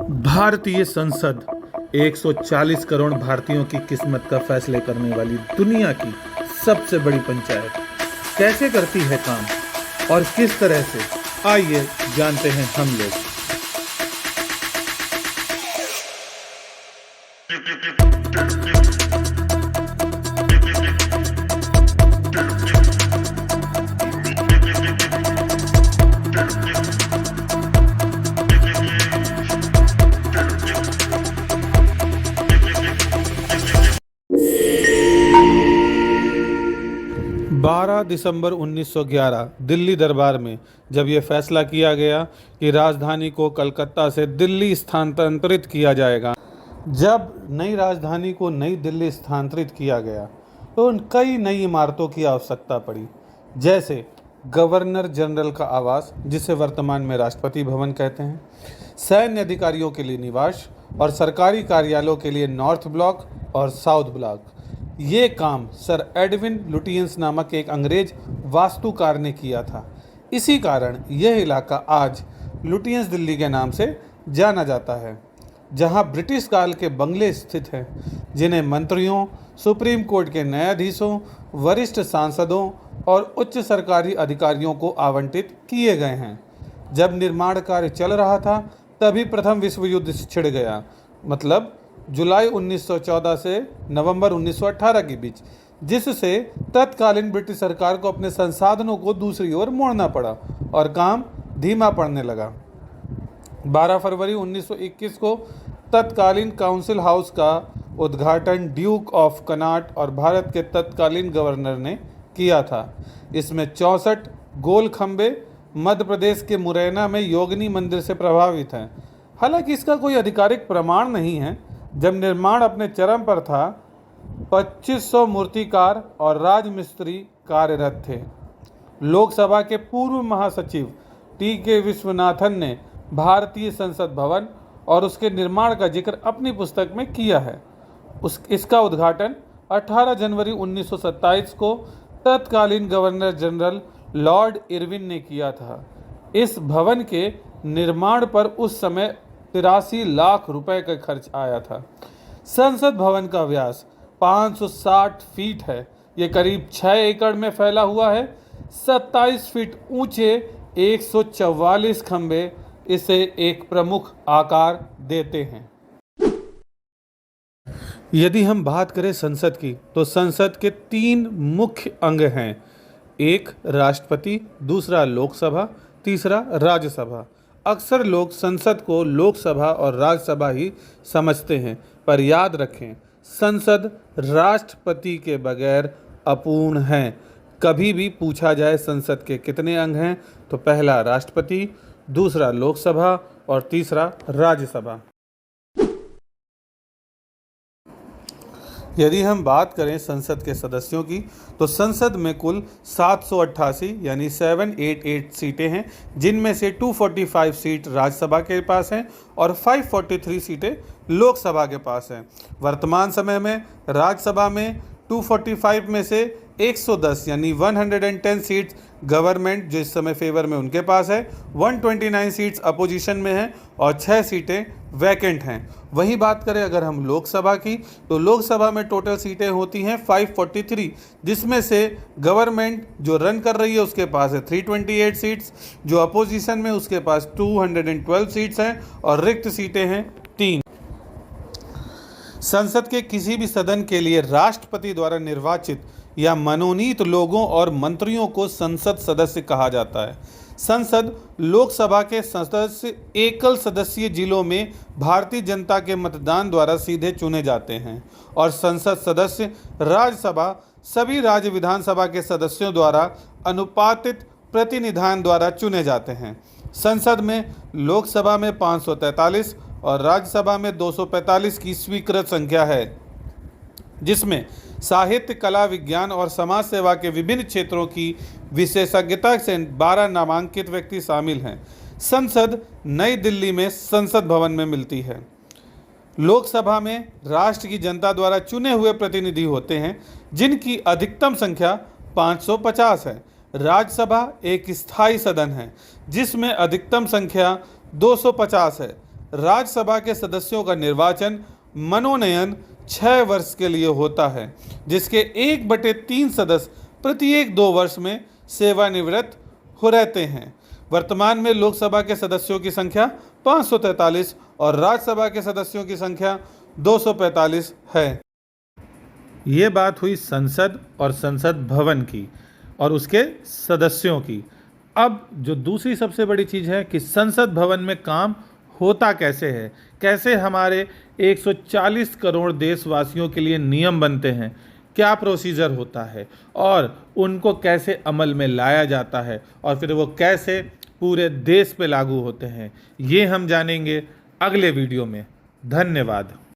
भारतीय संसद 140 करोड़ भारतीयों की किस्मत का फैसले करने वाली दुनिया की सबसे बड़ी पंचायत कैसे करती है काम और किस तरह से, आइए जानते हैं हम लोग। 12 दिसंबर 1911 दिल्ली दरबार में जब यह फैसला किया गया कि राजधानी को कलकत्ता से दिल्ली स्थानांतरित किया जाएगा। जब नई राजधानी को नई दिल्ली स्थानांतरित किया गया तो कई नई इमारतों की आवश्यकता पड़ी, जैसे गवर्नर जनरल का आवास जिसे वर्तमान में राष्ट्रपति भवन कहते हैं, सैन्य अधिकारियों के लिए निवास और सरकारी कार्यालयों के लिए नॉर्थ ब्लॉक और साउथ ब्लॉक। ये काम सर एडविन लुटियंस नामक एक अंग्रेज वास्तुकार ने किया था। इसी कारण यह इलाका आज लुटियंस दिल्ली के नाम से जाना जाता है, जहां ब्रिटिश काल के बंगले स्थित हैं, जिन्हें मंत्रियों, सुप्रीम कोर्ट के न्यायाधीशों, वरिष्ठ सांसदों और उच्च सरकारी अधिकारियों को आवंटित किए गए हैं। जब निर्माण कार्य चल रहा था तभी प्रथम विश्व युद्ध छिड़ गया, मतलब जुलाई 1914 से नवंबर 1918 के बीच, जिससे तत्कालीन ब्रिटिश सरकार को अपने संसाधनों को दूसरी ओर मोड़ना पड़ा और काम धीमा पड़ने लगा। 12 फरवरी 1921 को तत्कालीन काउंसिल हाउस का उद्घाटन ड्यूक ऑफ कनॉट और भारत के तत्कालीन गवर्नर ने किया था। इसमें 64 गोल खंबे मध्य प्रदेश के मुरैना में योगिनी मंदिर से प्रभावित हैं। हालांकि इसका कोई आधिकारिक प्रमाण नहीं है। जब निर्माण अपने चरम पर था 2500 मूर्तिकार और राजमिस्त्री कार्यरत थे। लोकसभा के पूर्व महासचिव टी.के. विश्वनाथन ने भारतीय संसद भवन और उसके निर्माण का जिक्र अपनी पुस्तक में किया है। इसका उद्घाटन 18 जनवरी 1927 को तत्कालीन गवर्नर जनरल लॉर्ड इरविन ने किया था। इस भवन के निर्माण पर उस समय 83 लाख रुपए का खर्च आया था। संसद भवन का व्यास 560 फीट है। ये करीब 6 एकड़ में फैला हुआ है। 27 फीट ऊंचे 144 खंबे इसे एक प्रमुख आकार देते हैं। यदि हम बात करें संसद की, तो संसद के 3 मुख्य अंग हैं। एक राष्ट्रपति, दूसरा लोकसभा, तीसरा राज्यसभा। अक्सर लोग संसद को लोकसभा और राज्यसभा ही समझते हैं, पर याद रखें संसद राष्ट्रपति के बगैर अपूर्ण है। कभी भी पूछा जाए संसद के कितने अंग हैं, तो पहला राष्ट्रपति, दूसरा लोकसभा और तीसरा राज्यसभा। यदि हम बात करें संसद के सदस्यों की, तो संसद में कुल 788 यानी 788 सीटें हैं, जिनमें से 245 सीट राज्यसभा के पास हैं और 543 सीटें लोकसभा के पास हैं। वर्तमान समय में राज्यसभा में 245 में से 110 यानी 110 सीट्स गवर्नमेंट जो इस समय फेवर में उनके पास है, 129 सीट्स अपोजिशन में हैं और 6 सीटें वैकेंट हैं। वहीं बात करें अगर हम लोकसभा की, तो लोकसभा में टोटल सीटें होती हैं 543, जिसमें से गवर्नमेंट जो रन कर रही है उसके पास है 328 सीट्स, जो अपोजिशन में उसके पास 212 सीट्स हैं और रिक्त सीटें हैं 3। संसद के किसी भी सदन के लिए राष्ट्रपति द्वारा निर्वाचित या मनोनीत लोगों और मंत्रियों को संसद सदस्य कहा जाता है। संसद लोकसभा के सदस्य एकल सदस्यीय जिलों में भारतीय जनता के मतदान द्वारा सीधे चुने जाते हैं और संसद सदस्य राज्यसभा सभी राज्य विधानसभा के सदस्यों द्वारा अनुपातित प्रतिनिधान द्वारा चुने जाते हैं। संसद में लोकसभा में 543 और राज्यसभा में 245 की स्वीकृत संख्या है, जिसमें साहित्य, कला, विज्ञान और समाज सेवा के विभिन्न क्षेत्रों की विशेषज्ञता से 12 नामांकित व्यक्ति शामिल हैं। संसद नई दिल्ली में संसद भवन में मिलती है। लोकसभा में राष्ट्र की जनता द्वारा चुने हुए प्रतिनिधि होते हैं, जिनकी अधिकतम संख्या 550 है। राज्यसभा एक स्थायी सदन है, जिसमें अधिकतम संख्या 250 है। राज्यसभा के सदस्यों का निर्वाचन मनोनयन 6 वर्ष के लिए होता है, जिसके 1/3 सदस्य प्रत्येक 2 वर्ष में सेवानिवृत्त हो रहते हैं। वर्तमान में लोकसभा के सदस्यों की संख्या 543 और राज्यसभा के सदस्यों की संख्या 245 है। ये बात हुई संसद और संसद भवन की और उसके सदस्यों की। अब जो दूसरी सबसे बड़ी चीज़ है कि संसद भवन में काम होता कैसे है, कैसे हमारे 140 करोड़ देशवासियों के लिए नियम बनते हैं, क्या प्रोसीजर होता है और उनको कैसे अमल में लाया जाता है और फिर वो कैसे पूरे देश पे लागू होते हैं, ये हम जानेंगे अगले वीडियो में। धन्यवाद।